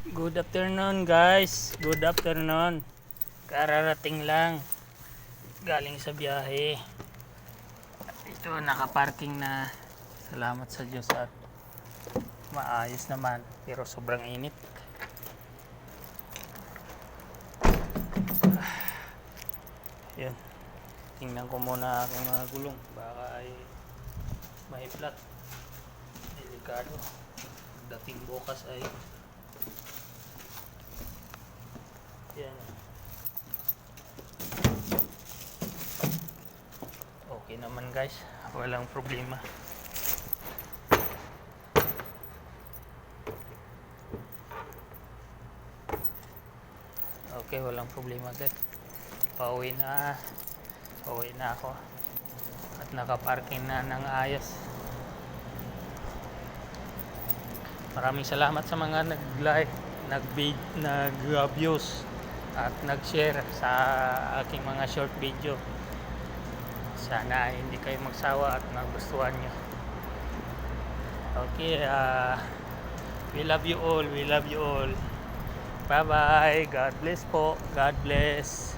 Good afternoon guys. Good afternoon. Kararating lang. Galing sa biyahe. Ito nakaparking na. Salamat sa Diyos at maayos naman. Pero sobrang init. Yan. Tingnan ko muna aking mga gulong. Baka ay may flat. Delikado. Dating bukas ay yan. Okay naman guys. Walang problema. Okay, walang problema guys. Pauwi na ako at nakaparking na ng ayos. Maraming salamat sa mga nag-like, nag-views at nag-share sa aking mga short video. Sana hindi kayo magsawa at magustuhan nyo. Okay, we love you all. Bye bye. God bless po. God bless.